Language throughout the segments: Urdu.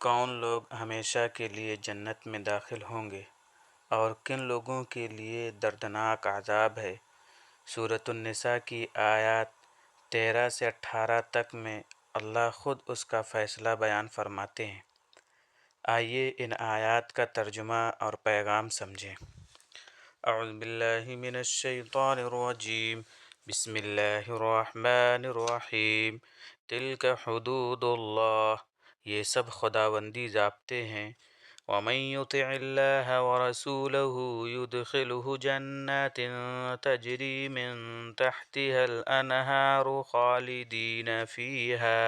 کون لوگ ہمیشہ کے لیے جنت میں داخل ہوں گے اور کن لوگوں کے لیے دردناک عذاب ہے۔ سورۃ النساء کی آیات 13 سے 18 تک میں اللہ خود اس کا فیصلہ بیان فرماتے ہیں۔ آئیے ان آیات کا ترجمہ اور پیغام سمجھیں۔ اعوذ باللہ من الشیطان الرجیم، بسم اللہ الرحمن الرحیم۔ تلک حدود اللہ، یہ سب خداوندی ضابطے ہیں۔ ومن یطع اللہ ورسولہ یدخلہ جنات تجری من تحتها الانہار خالدین فیہا،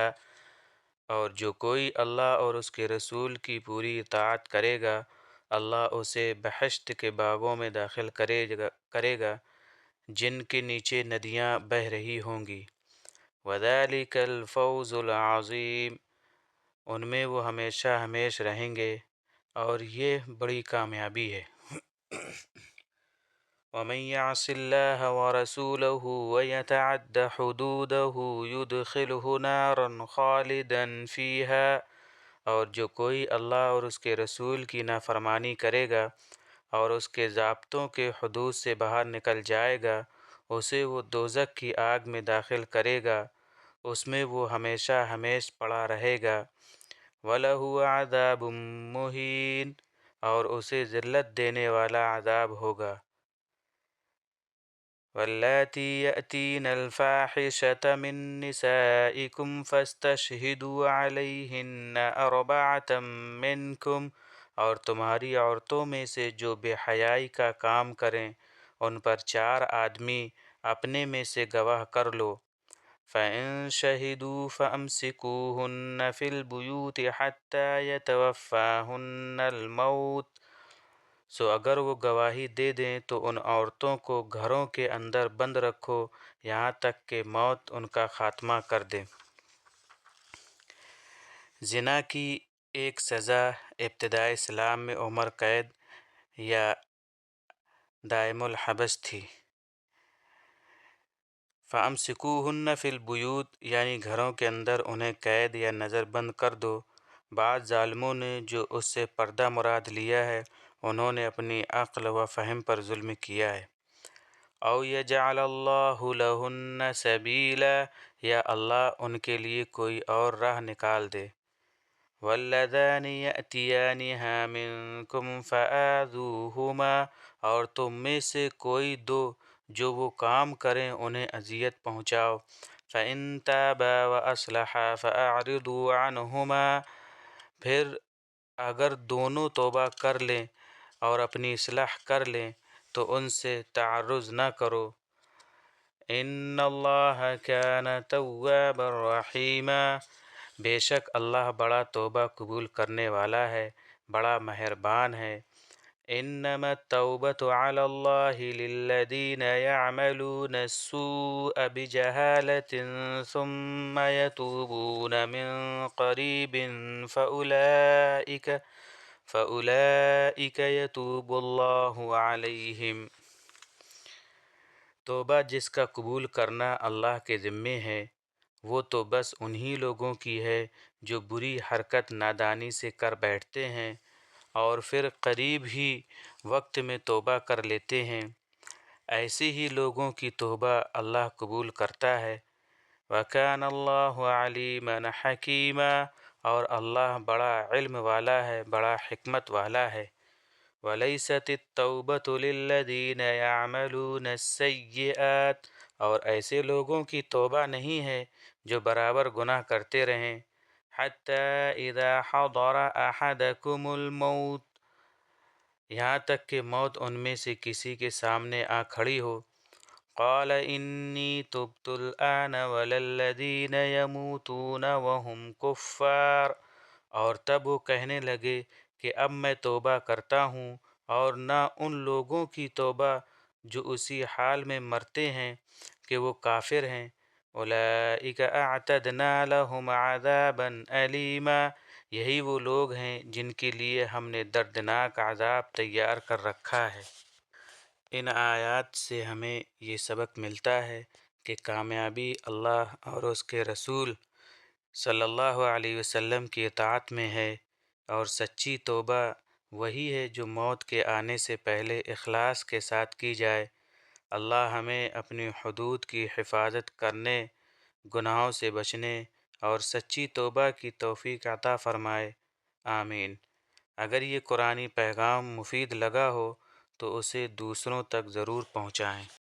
اور جو کوئی اللہ اور اس کے رسول کی پوری اطاعت کرے گا، اللہ اسے بہشت کے باغوں میں داخل کرے گا جن کے نیچے ندیاں بہہ رہی ہوں گی۔ وذالک الفوز العظیم، ان میں وہ ہمیشہ ہمیش رہیں گے اور یہ بڑی کامیابی ہے۔ ومن یعص اللہ ورسولہ ویتعد حدودہ یدخلہ نارا خالدا فیہا، اور جو کوئی اللہ اور اس کے رسول کی نافرمانی کرے گا اور اس کے ضابطوں کے حدود سے باہر نکل جائے گا، اسے وہ دوزخ کی آگ میں داخل کرے گا، اس میں وہ ہمیشہ ہمیش پڑا رہے گا۔ وَلَهُ عَذَابٌ مُّهِينٌ، اور اسے ذلت دینے والا عذاب ہوگا۔ وَاللَّاتِي يَأْتِينَ الْفَاحِشَةَ مِن نِّسَائِكُمْ فَاسْتَشْهِدُوا عَلَيْهِنَّ أَرْبَعَةً مِّنكُمْ، اور تمہاری عورتوں میں سے جو بے حیائی کا کام کریں ان پر 4 آدمی اپنے میں سے گواہ کر لو۔ فَإِن شَهِدُوا فَأَمْسِكُوهُنَّ فِي الْبُيُوتِ حَتَّى يَتَوَفَّاهُنَّ الْمَوْتُ، سو اگر وہ گواہی دے دیں تو ان عورتوں کو گھروں کے اندر بند رکھو یہاں تک کہ موت ان کا خاتمہ کر دے۔ زنا کی ایک سزا ابتدائے اسلام میں عمر قید یا دائم الحبس تھی۔ فَأَمْسِكُوهُنَّ فِي الْبُيُوتِ یعنی گھروں کے اندر انہیں قید یا نظر بند کر دو۔ بعض ظالموں نے جو اس سے پردہ مراد لیا ہے، انہوں نے اپنی عقل و فہم پر ظلم کیا ہے۔ او یجعل اللہ لہن سبیلا، یا اللہ ان کے لیے کوئی اور راہ نکال دے۔ واللذان یأتیانہا منکم فآذوہما، اور تم میں سے کوئی 2 جو وہ کام کریں انہیں اذیت پہنچاؤ۔ فإن تابا وأصلحا فأعرضوا عنہما، پھر اگر دونوں توبہ کر لیں اور اپنی اصلاح کر لیں تو ان سے تعرض نہ کرو۔ ان اللہ کان توابا رحیما، بے شک اللہ بڑا توبہ قبول کرنے والا ہے، بڑا مہربان ہے۔ انما التوبة على الله للذين يعملون السوء بجهالة ثم يتوبون من قريب فأولئك يتوب الله عليهم، توبہ جس کا قبول کرنا اللہ کے ذمے ہے، وہ تو بس انہی لوگوں کی ہے جو بری حرکت نادانی سے کر بیٹھتے ہیں اور پھر قریب ہی وقت میں توبہ کر لیتے ہیں، ایسے ہی لوگوں کی توبہ اللہ قبول کرتا ہے۔ وَكَانَ اللَّهُ عَلِيمًا حَكِيمًا، اور اللہ بڑا علم والا ہے، بڑا حکمت والا ہے۔ وَلَيْسَتِ التَّوْبَةُ لِلَّذِينَ يَعْمَلُونَ السَّيِّئَاتِ، اور ایسے لوگوں کی توبہ نہیں ہے جو برابر گناہ کرتے رہیں۔ حَتَّى إِذَا حَضَرَ أَحَدَكُمُ الْمَوْتُ، یہاں تک کہ موت ان میں سے کسی کے سامنے آ کھڑی ہو۔ قَالَ إِنِّي تُبْتُ الْآنَ وَلَا الَّذِينَ يَمُوتُونَ وَهُمْ كُفَّارٌ، اور تب وہ کہنے لگے کہ اب میں توبہ کرتا ہوں، اور نہ ان لوگوں کی توبہ جو اسی حال میں مرتے ہیں کہ وہ کافر ہیں۔ اولئک اعتدنا لهم عذابا الیما، یہی وہ لوگ ہیں جن کے لیے ہم نے دردناک عذاب تیار کر رکھا ہے۔ ان آیات سے ہمیں یہ سبق ملتا ہے کہ کامیابی اللہ اور اس کے رسول صلی اللہ علیہ وسلم کی اطاعت میں ہے۔ اور سچی توبہ وہی ہے جو موت کے آنے سے پہلے اخلاص کے ساتھ کی جائے۔ اللہ ہمیں اپنی حدود کی حفاظت کرنے، گناہوں سے بچنے اور سچی توبہ کی توفیق عطا فرمائے، آمین۔ اگر یہ قرآنی پیغام مفید لگا ہو تو اسے دوسروں تک ضرور پہنچائیں۔